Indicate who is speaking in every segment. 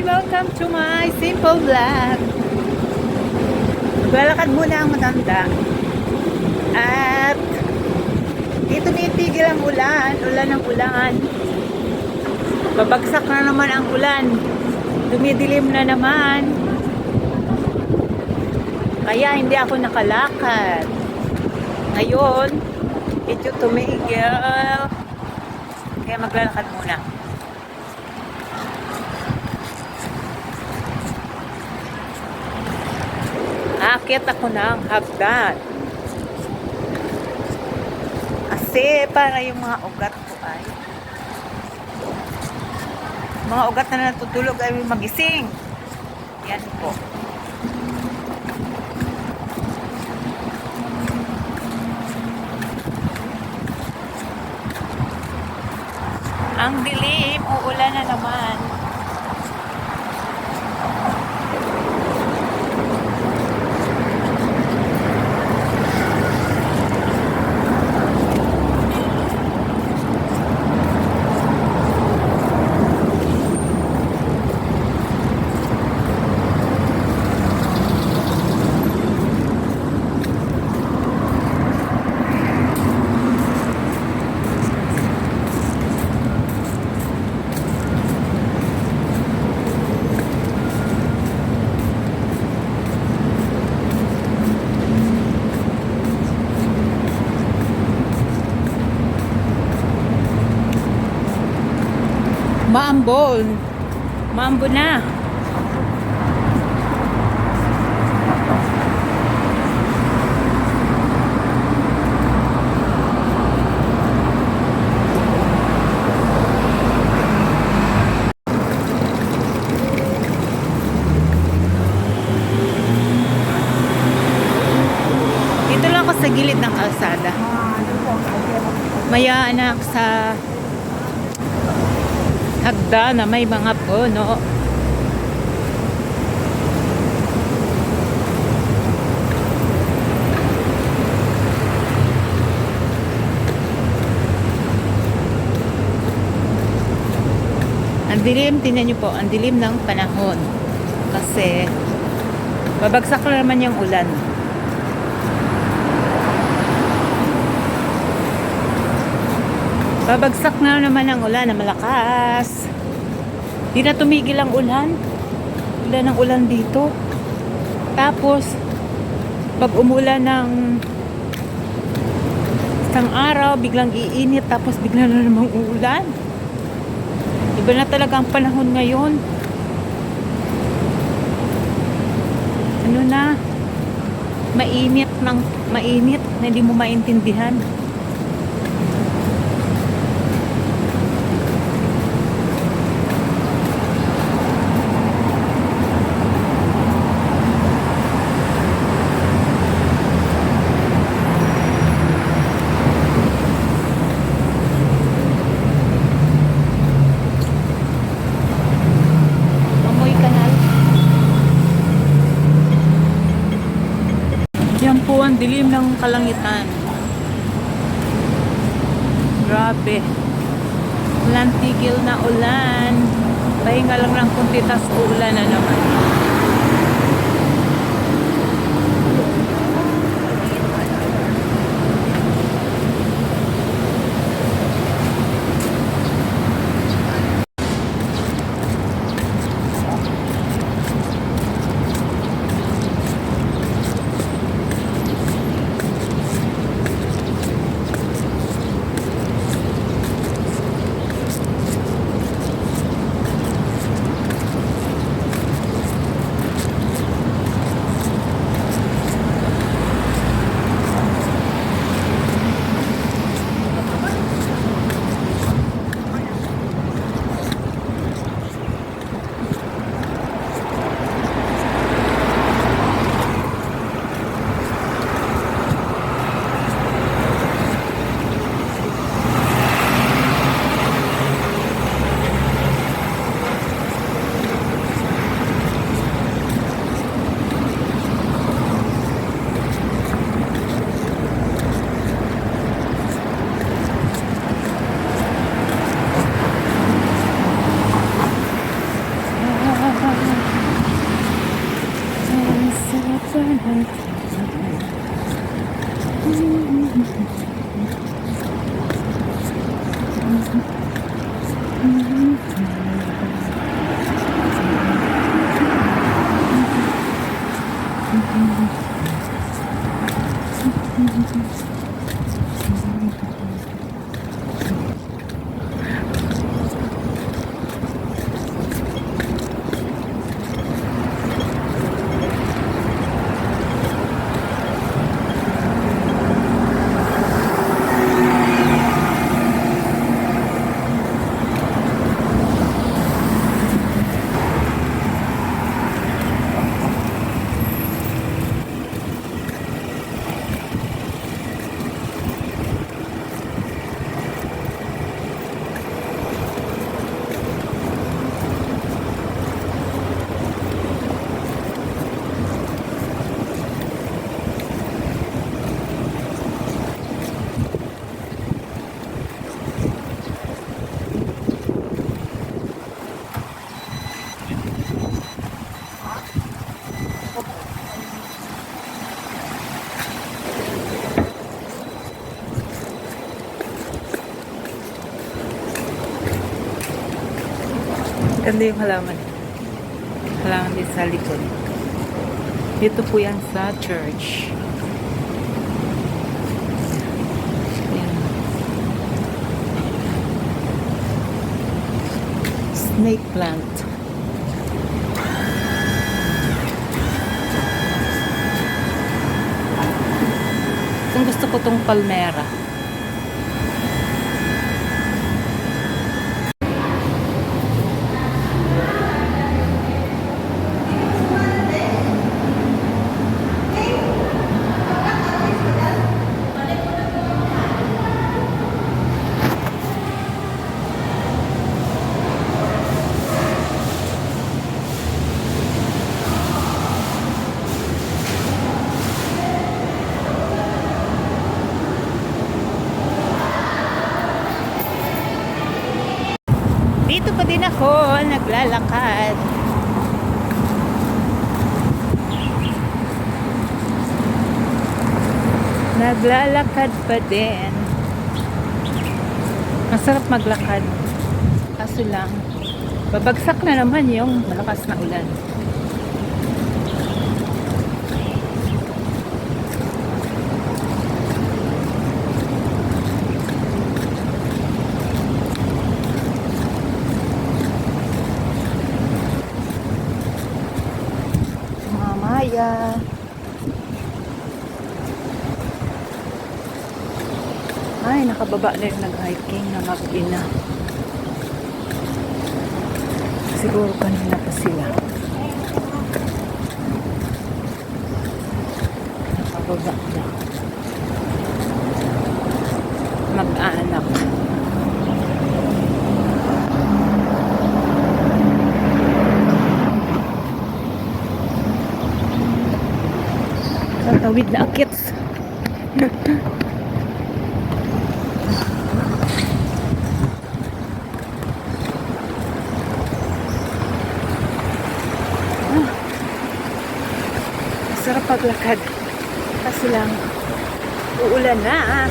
Speaker 1: Hi! Welcome to my simple vlog. Maglalakad muna ang matanda. At dito tumitigil ang ulan. Ulan ng ulan. Babagsak na naman ang ulan. Dumidilim na naman. Kaya hindi ako nakalakad. Ngayon, ito tumigil. Kaya maglalakad muna. Aakyat ako ng hagdan. Kasi para yung mga ugat ko ay mga ugat na natutulog ay magising. Yan po. Ang dilim, uulan na naman. Maambon. Maambo na. Dito lang ako sa gilid ng kalsada. Maya anak sa hagda na may mga puno. Ang dilim, tingnan nyo po, ang dilim ng panahon. Kasi babagsak na naman yung ulan. Babagsak na naman ang ulan na malakas. Di na tumigil ang ulan. Ulan ng ulan dito. Tapos, pag umulan ng isang araw, biglang iinit, tapos bigla na namang uulan. Iba na talaga ang panahon ngayon. Ano na? Mainit na hindi mo maintindihan. Yan po ang dilim ng kalangitan. Grabe. Walang tigil na ulan. Pahinga lang ng kunti, tas uulan na naman. Ganda yung halaman. Halaman din sa likod. Dito po yan sa church. Yan. Snake plant. Kung gusto ko tong palmera. Dito pa din ako naglalakad. Naglalakad pa din. Masarap maglakad. Kaso lang, babagsak na naman yung malakas na ulan. Mamaya. Ay, nakababa na yung nag-hiking na mag-ina. Siguro kanina pa sila. Nakababa na. Mag-anak. Tatawid na akits. Sarap paglakad. Kasi lang, uulan na.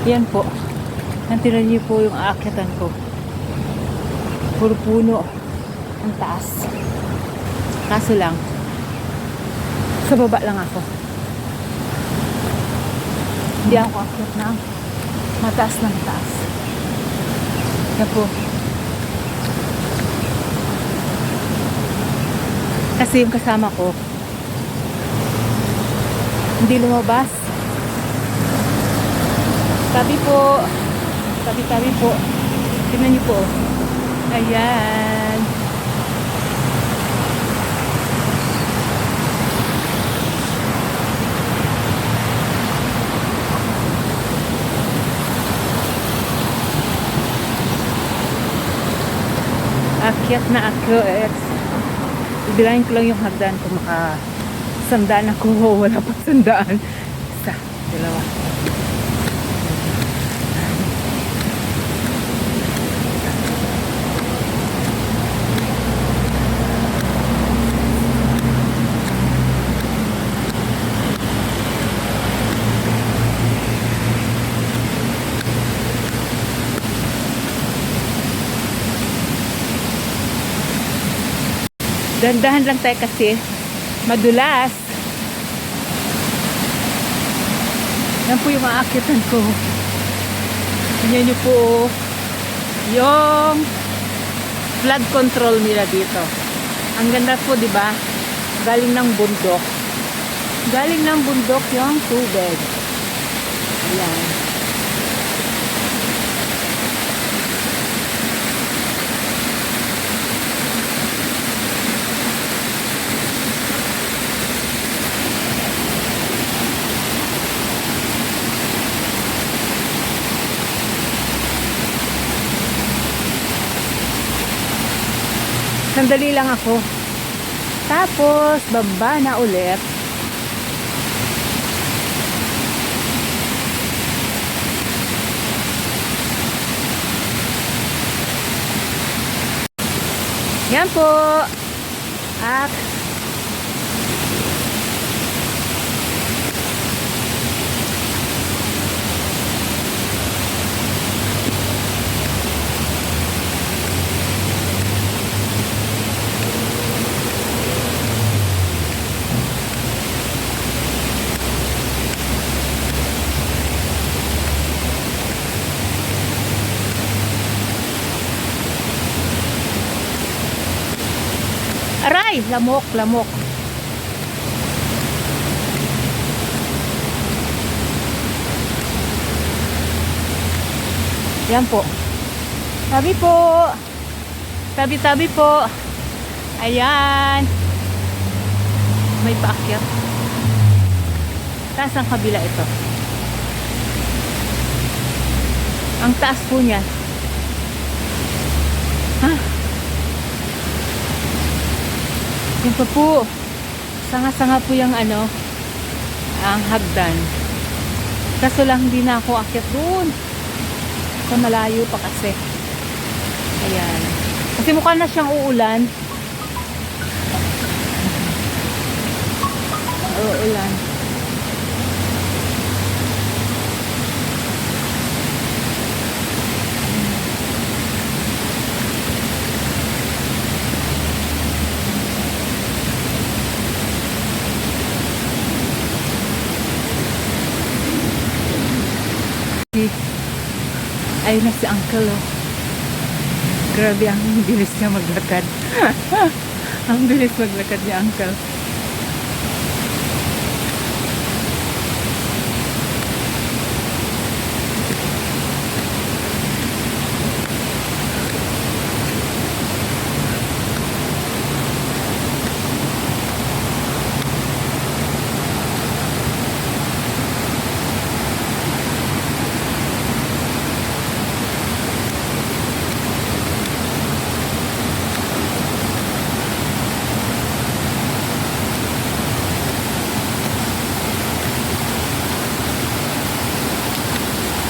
Speaker 1: Yan po. Nantinan niyo po yung aakyatan ko. Puro puno. Ang taas. Kaso lang, sa baba lang ako. Hindi ako aakyat na mataas ng taas. Yan po. Kasi yung kasama ko, hindi lumabas. Tabi po. Tabi-tabi po. Tingnan niyo po. Ayan. Akyat na ako. Ibilangin ko lang yung hagdan kung makasandaan ako. Wala pa sandaan. Isa, dalawa. Dandahan lang tayo kasi madulas. Yan po yung maaakitan ko. Tingnan nyo po yung flood control nila dito. Ang ganda po, di ba? Galing ng bundok. Galing ng bundok yung tubig. Ayan. Sandali lang ako. Tapos, baba na ulit. Yan po. At aray, lamok, lamok. Yan po. Tabi po. Tabi-tabi po. Ayan. May paakyat. Taas ang kabila ito. Ang taas po niya. Ha? Yan pa po. Sanga-sanga po yung ano, ang hagdan. Kaso lang hindi na ako akyat doon. Sa malayo pa kasi. Ayan. Kasi mukha na siyang uulan. Uulan. Ayun na si Uncle, oh. Grabe, ang bilis niya maglakad. Ang bilis maglakad ni Uncle.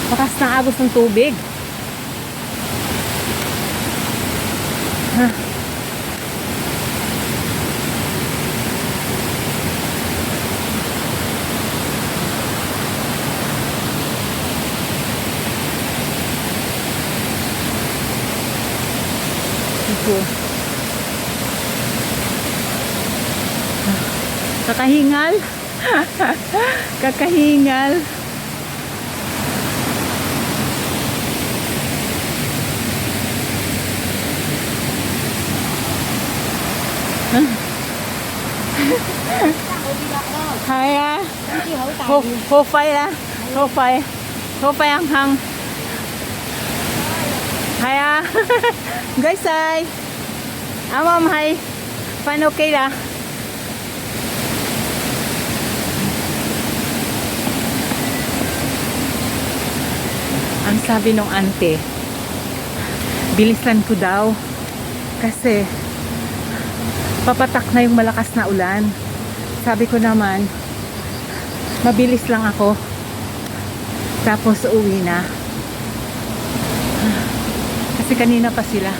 Speaker 1: Bakas ng agos ng tubig. Ha. Ito. Kakahingal. Kakahingal. Hay hô phai á, hô phai ăn hăng. Hay á, guys ay, amam hay, pan okay la. Ang sabi nung ante, bilisan ko daw kasi papatak na yung malakas na ulan. Sabi ko naman, mabilis lang ako. Tapos uwi na. Kasi kanina pa sila.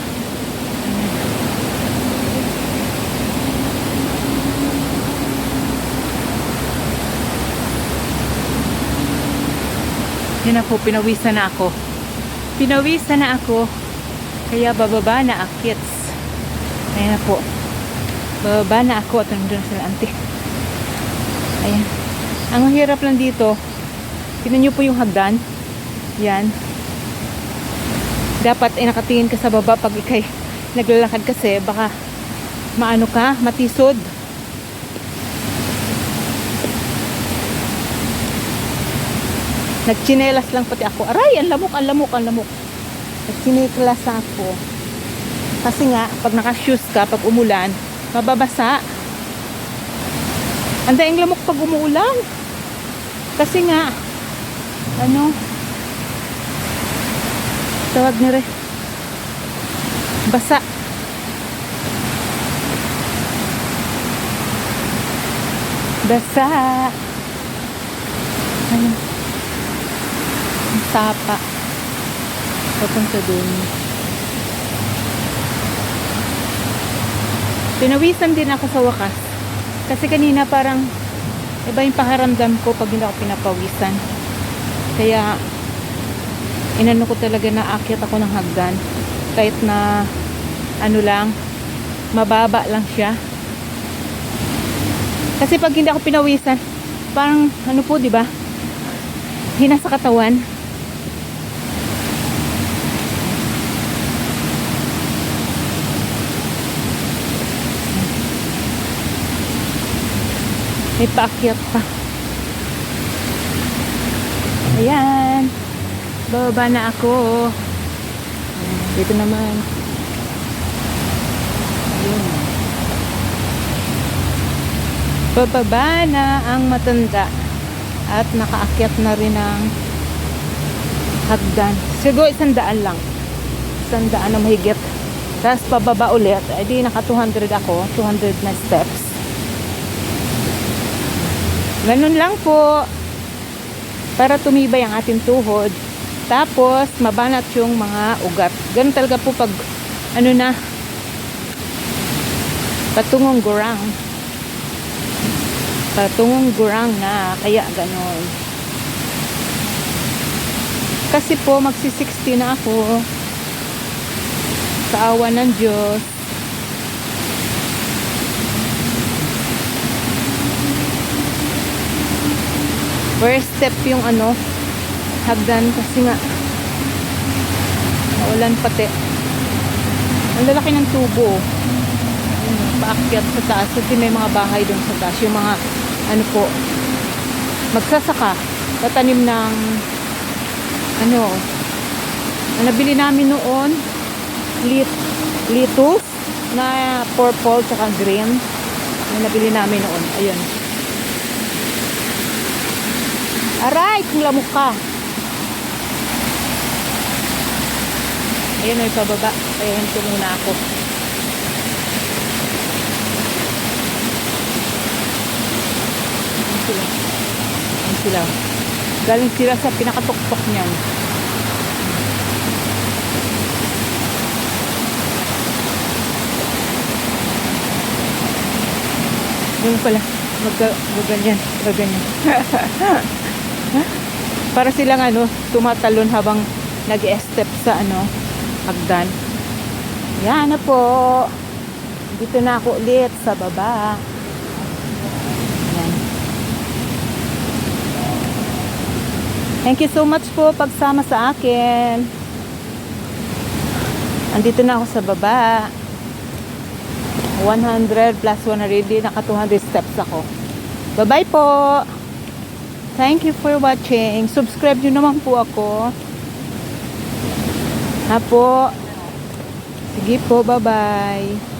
Speaker 1: Yan na po, pinawisan na ako. Pinawisan na ako. Kaya bababa na akits. Ayan na po. Bababa na ako at nandun sila ante. Ayan. Ang hirap lang dito, tingnan nyo po yung hagdan. Yan. Dapat ay nakatingin ka sa baba pag ikay naglalakad kasi baka maano ka, matisod. Nagchinelas lang pati ako. Aray, ang lamok, ang lamok, ang lamok. Nagchinelas ako. Kasi nga, pag naka-shoes ka, pag umulan, mababasa. Ang daing lamok pag umuulan. Kasi nga, ano, tawag nyo rin, basa. Basa. Ayun. Ang tapa. Papunta dun. Pinawisan din ako sa wakas. Kasi kanina parang iba yung pakiramdam ko pag hindi ako pinapawisan. Kaya inano ko talaga na aakyat ako ng hagdan. Kahit na ano lang, mababa lang siya. Kasi pag hindi ako pinawisan, parang ano po, di ba? Hina sa katawan. May paakyat pa. Ayan. Bababa na ako. Dito naman. Ayun. Bababa na ang matanda. At nakaakyat na rin ang hagdan. Siguro 100 lang. 100 na mahigit. Tapos pababa ulit. Ay di naka 200 ako. 200 na steps. Ganun lang po. Para tumibay ang ating tuhod. Tapos, mabanat yung mga ugat. Ganun talaga po pag, ano na, patungong gurang. Patungong gurang na. Kaya ganun. Kasi po, magsi-60 na ako. Sa awa ng Diyos. First step yung ano, hagdan kasi nga naulan pati. Ang lalaki ng tubo. Paakyat sa taas kasi may mga bahay doon sa taas. Yung mga ano po, magsasaka, tatanim ng ano, ang nabili namin noon, litus na purple tsaka green. Yung nabili namin noon. Ayun. Aray, kung lamok ka. Ayun, ay pababa. Ayun, muna ako. Ayun sila. Galing sila sa pinakatuktok niyan. Yun pala. Gaganyan. Para silang ano, tumatalon habang nag-step sa ano, hagdan. Yan na po. Dito na ako ulit sa baba. Yan. Thank you so much po pagsama sa akin. Andito na ako sa baba. 100 plus 100, naka 200 steps ako. Bye-bye po. Thank you for watching. Subscribe nyo naman po ako. Na po. Sige po, bye-bye.